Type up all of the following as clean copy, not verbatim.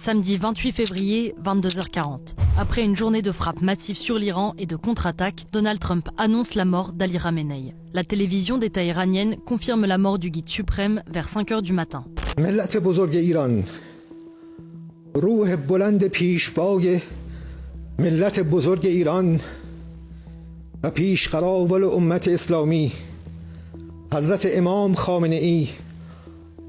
Samedi 28 février, 22h40. Après une journée de frappes massives sur l'Iran et de contre-attaques, Donald Trump annonce la mort d'Ali Khamenei. La télévision d'État iranienne confirme la mort du guide suprême vers 5h du matin. روح بلند پیشوای ملت بزرگ ایران و پیشقراول امت اسلامی حضرت امام خامنه ای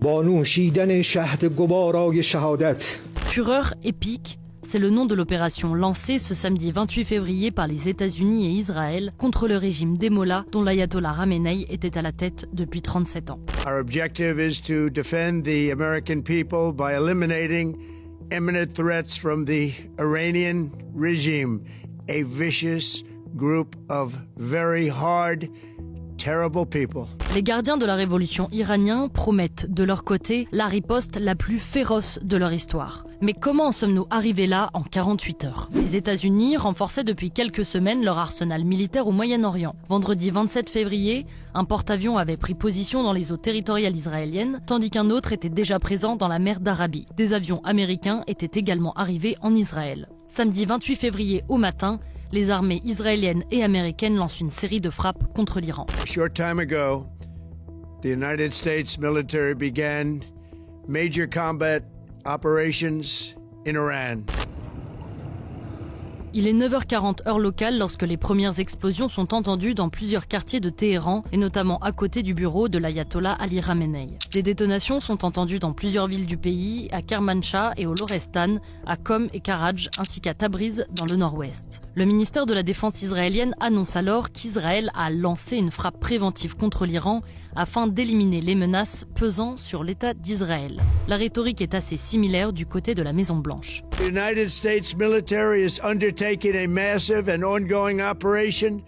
با نوشیدن شهد گوارای شهادت. Fureur épique, c'est le nom de l'opération lancée ce samedi 28 février par les États-Unis et Israël contre le régime des Mollahs dont l'ayatollah Khamenei était à la tête depuis 37 ans. Our objective is to defend the American people by eliminating imminent threats from the Iranian regime, a vicious group of very hard, terrible people. Les gardiens de la révolution iraniens promettent de leur côté la riposte la plus féroce de leur histoire. Mais comment en sommes-nous arrivés là en 48 heures? Les États-Unis renforçaient depuis quelques semaines leur arsenal militaire au Moyen-Orient. Vendredi 27 février, un porte-avions avait pris position dans les eaux territoriales israéliennes, tandis qu'un autre était déjà présent dans la mer d'Arabie. Des avions américains étaient également arrivés en Israël. Samedi 28 février au matin, les armées israéliennes et américaines lancent une série de frappes contre l'Iran. A short time ago, the United States military began major combat operations in Iran. Il est 9h40 heure locale lorsque les premières explosions sont entendues dans plusieurs quartiers de Téhéran et notamment à côté du bureau de l'ayatollah Ali Khamenei. Des détonations sont entendues dans plusieurs villes du pays, à Kermanshah et au Lorestan, à Qom et Karaj ainsi qu'à Tabriz dans le nord-ouest. Le ministère de la Défense israélienne annonce alors qu'Israël a lancé une frappe préventive contre l'Iran afin d'éliminer les menaces pesant sur l'État d'Israël. La rhétorique est assez similaire du côté de la Maison-Blanche. The United States military is undertaking a massive and ongoing operation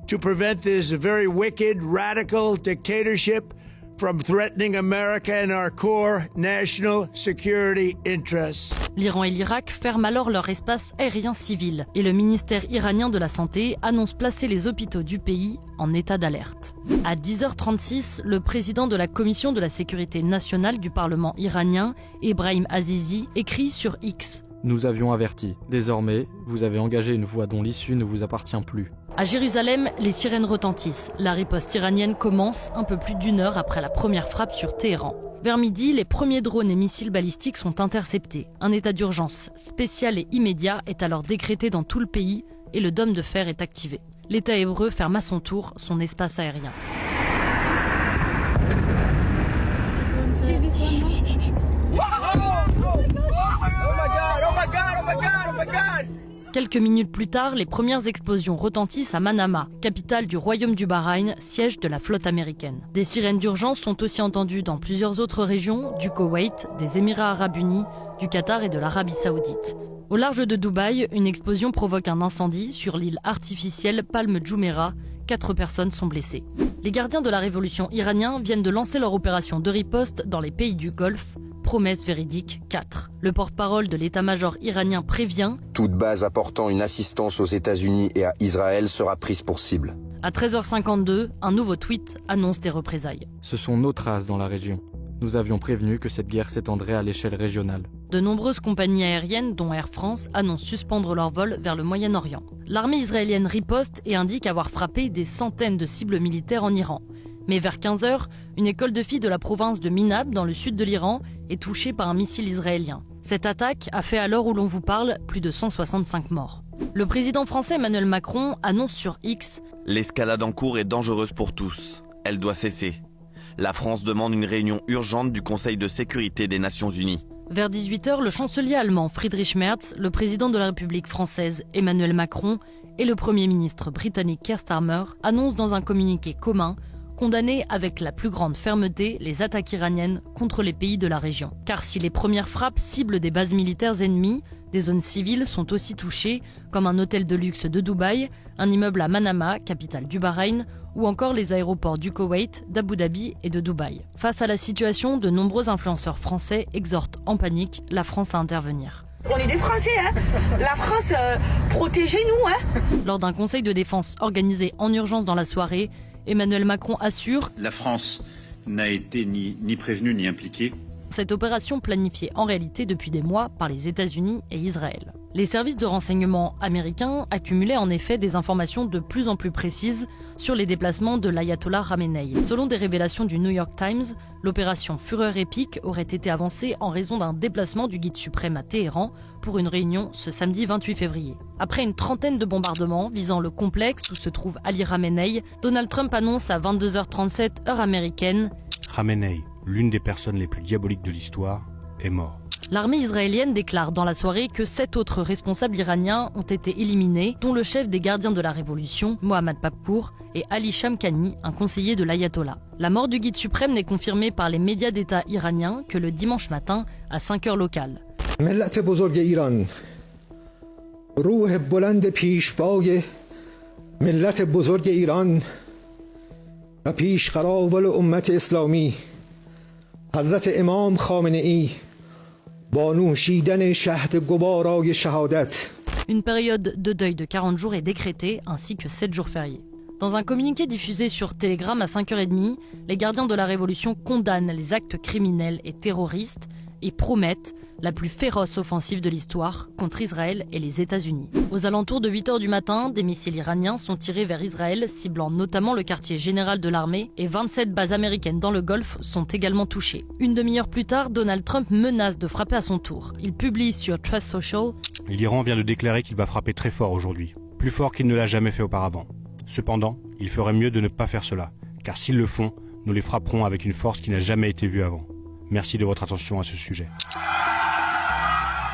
to prevent this very wicked, radical dictatorship from threatening America and our core national security interests. L'Iran et l'Irak ferment alors leur espace aérien civil et le ministère iranien de la Santé annonce placer les hôpitaux du pays en état d'alerte. À 10h36, le président de la Commission de la sécurité nationale du Parlement iranien, Ebrahim Azizi, écrit sur X. Nous avions averti. Désormais, vous avez engagé une voie dont l'issue ne vous appartient plus. À Jérusalem, les sirènes retentissent. La riposte iranienne commence un peu plus d'une heure après la première frappe sur Téhéran. Vers midi, les premiers drones et missiles balistiques sont interceptés. Un état d'urgence spécial et immédiat est alors décrété dans tout le pays et le dôme de fer est activé. L'État hébreu ferme à son tour son espace aérien. Quelques minutes plus tard, les premières explosions retentissent à Manama, capitale du royaume du Bahreïn, siège de la flotte américaine. Des sirènes d'urgence sont aussi entendues dans plusieurs autres régions, du Koweït, des Émirats arabes unis, du Qatar et de l'Arabie saoudite. Au large de Dubaï, une explosion provoque un incendie sur l'île artificielle Palm Jumeirah. 4 personnes sont blessées. Les gardiens de la révolution iranienne viennent de lancer leur opération de riposte dans les pays du Golfe. Promesse véridique 4. Le porte-parole de l'état-major iranien prévient « Toute base apportant une assistance aux États-Unis et à Israël sera prise pour cible. » À 13h52, un nouveau tweet annonce des représailles. Ce sont nos traces dans la région. Nous avions prévenu que cette guerre s'étendrait à l'échelle régionale. De nombreuses compagnies aériennes, dont Air France, annoncent suspendre leurs vols vers le Moyen-Orient. L'armée israélienne riposte et indique avoir frappé des centaines de cibles militaires en Iran. Mais vers 15h, une école de filles de la province de Minab, dans le sud de l'Iran, est touchée par un missile israélien. Cette attaque a fait à l'heure où l'on vous parle plus de 165 morts. Le président français Emmanuel Macron annonce sur X « L'escalade en cours est dangereuse pour tous. Elle doit cesser. La France demande une réunion urgente du Conseil de sécurité des Nations Unies. » Vers 18h, le chancelier allemand Friedrich Merz, le président de la République française Emmanuel Macron et le premier ministre britannique Keir Starmer annoncent dans un communiqué commun condamner avec la plus grande fermeté les attaques iraniennes contre les pays de la région. Car si les premières frappes ciblent des bases militaires ennemies, des zones civiles sont aussi touchées, comme un hôtel de luxe de Dubaï, un immeuble à Manama, capitale du Bahreïn, ou encore les aéroports du Koweït, d'Abu Dhabi et de Dubaï. Face à la situation, de nombreux influenceurs français exhortent en panique la France à intervenir. On est des Français, hein. La France, protégez-nous, hein. Lors d'un conseil de défense organisé en urgence dans la soirée, Emmanuel Macron assure « La France n'a été ni prévenue ni impliquée Cette opération planifiée en réalité depuis des mois par les États-Unis et Israël. Les services de renseignement américains accumulaient en effet des informations de plus en plus précises sur les déplacements de l'ayatollah Khamenei. Selon des révélations du New York Times, l'opération Fureur épique aurait été avancée en raison d'un déplacement du guide suprême à Téhéran pour une réunion ce samedi 28 février. Après une trentaine de bombardements visant le complexe où se trouve Ali Khamenei, Donald Trump annonce à 22h37 heure américaine « Khamenei, l'une des personnes les plus diaboliques de l'histoire, est mort ». L'armée israélienne déclare dans la soirée que 7 autres responsables iraniens ont été éliminés, dont le chef des gardiens de la révolution, Mohammad Pappour, et Ali Shamkhani, un conseiller de l'ayatollah. La mort du guide suprême n'est confirmée par les médias d'État iraniens que le dimanche matin à 5 heures locales. ملت بزرگ ایران روح بلند پیشوای ملت بزرگ ایران و پیشقراول امت اسلامی حضرت امام خامنه ای با نوشیدن شهد گوارای شهادت. Une période de deuil de 40 jours est décrétée, ainsi que 7 jours fériés. Dans un communiqué diffusé sur Telegram à 5h30, les gardiens de la Révolution condamnent les actes criminels et terroristes et promettent la plus féroce offensive de l'histoire contre Israël et les États-Unis. Aux alentours de 8h du matin, des missiles iraniens sont tirés vers Israël, ciblant notamment le quartier général de l'armée, et 27 bases américaines dans le Golfe sont également touchées. Une demi-heure plus tard, Donald Trump menace de frapper à son tour. Il publie sur Truth Social « L'Iran vient de déclarer qu'il va frapper très fort aujourd'hui, plus fort qu'il ne l'a jamais fait auparavant. Cependant, il ferait mieux de ne pas faire cela, car s'ils le font, nous les frapperons avec une force qui n'a jamais été vue avant. Merci de votre attention à ce sujet. »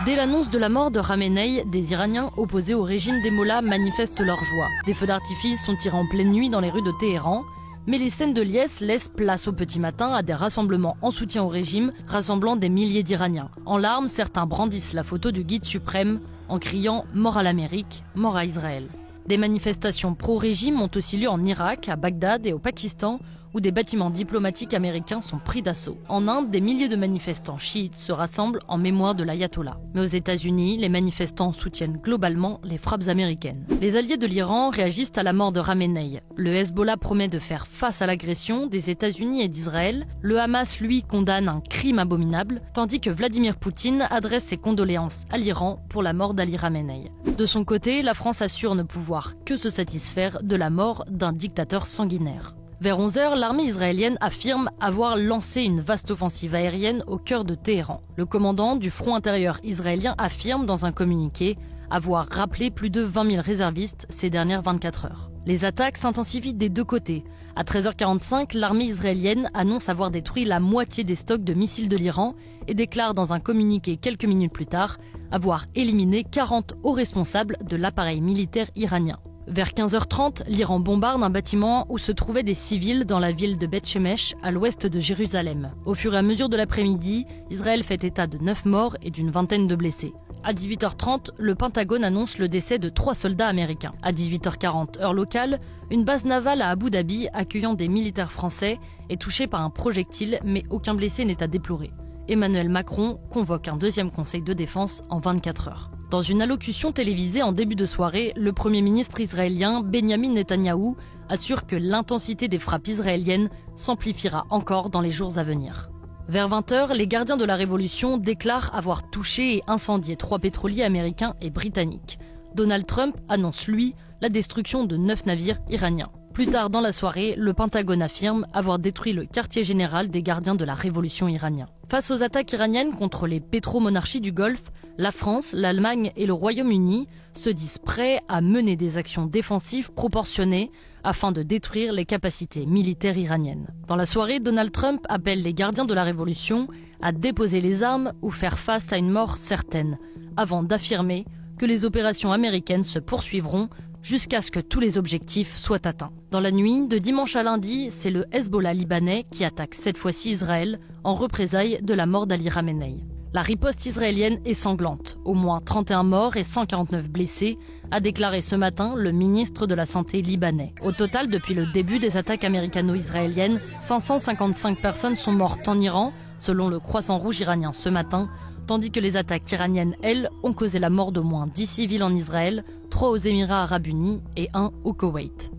Dès l'annonce de la mort de Khamenei, des Iraniens opposés au régime des Mollahs manifestent leur joie. Des feux d'artifice sont tirés en pleine nuit dans les rues de Téhéran, mais les scènes de liesse laissent place au petit matin à des rassemblements en soutien au régime, rassemblant des milliers d'Iraniens. En larmes, certains brandissent la photo du guide suprême en criant « Mort à l'Amérique, mort à Israël ». Des manifestations pro-régime ont aussi lieu en Irak, à Bagdad et au Pakistan, où des bâtiments diplomatiques américains sont pris d'assaut. En Inde, des milliers de manifestants chiites se rassemblent en mémoire de l'ayatollah. Mais aux États-Unis, les manifestants soutiennent globalement les frappes américaines. Les alliés de l'Iran réagissent à la mort de Khamenei. Le Hezbollah promet de faire face à l'agression des États-Unis et d'Israël. Le Hamas, lui, condamne un crime abominable, tandis que Vladimir Poutine adresse ses condoléances à l'Iran pour la mort d'Ali Khamenei. De son côté, la France assure ne pouvoir que se satisfaire de la mort d'un dictateur sanguinaire. Vers 11h, l'armée israélienne affirme avoir lancé une vaste offensive aérienne au cœur de Téhéran. Le commandant du front intérieur israélien affirme dans un communiqué avoir rappelé plus de 20 000 réservistes ces dernières 24 heures. Les attaques s'intensifient des deux côtés. À 13h45, l'armée israélienne annonce avoir détruit la moitié des stocks de missiles de l'Iran et déclare dans un communiqué quelques minutes plus tard avoir éliminé 40 hauts responsables de l'appareil militaire iranien. Vers 15h30, l'Iran bombarde un bâtiment où se trouvaient des civils dans la ville de Beth Shemesh, à l'ouest de Jérusalem. Au fur et à mesure de l'après-midi, Israël fait état de 9 morts et d'une vingtaine de blessés. À 18h30, le Pentagone annonce le décès de 3 soldats américains. À 18h40, heure locale, une base navale à Abu Dhabi accueillant des militaires français est touchée par un projectile, mais aucun blessé n'est à déplorer. Emmanuel Macron convoque un deuxième conseil de défense en 24 heures. Dans une allocution télévisée en début de soirée, le Premier ministre israélien Benjamin Netanyahou assure que l'intensité des frappes israéliennes s'amplifiera encore dans les jours à venir. Vers 20h, les gardiens de la Révolution déclarent avoir touché et incendié 3 pétroliers américains et britanniques. Donald Trump annonce, lui, la destruction de 9 navires iraniens. Plus tard dans la soirée, le Pentagone affirme avoir détruit le quartier général des gardiens de la révolution iranien. Face aux attaques iraniennes contre les pétromonarchies du Golfe, la France, l'Allemagne et le Royaume-Uni se disent prêts à mener des actions défensives proportionnées afin de détruire les capacités militaires iraniennes. Dans la soirée, Donald Trump appelle les gardiens de la révolution à déposer les armes ou faire face à une mort certaine, avant d'affirmer que les opérations américaines se poursuivront jusqu'à ce que tous les objectifs soient atteints. Dans la nuit, de dimanche à lundi, c'est le Hezbollah libanais qui attaque cette fois-ci Israël en représailles de la mort d'Ali Khamenei. La riposte israélienne est sanglante. Au moins 31 morts et 149 blessés, a déclaré ce matin le ministre de la Santé libanais. Au total, depuis le début des attaques américano-israéliennes, 555 personnes sont mortes en Iran, selon le Croissant Rouge iranien ce matin, tandis que les attaques iraniennes, elles, ont causé la mort d'au moins 10 civils en Israël, 3 aux Émirats arabes unis et 1 au Koweït.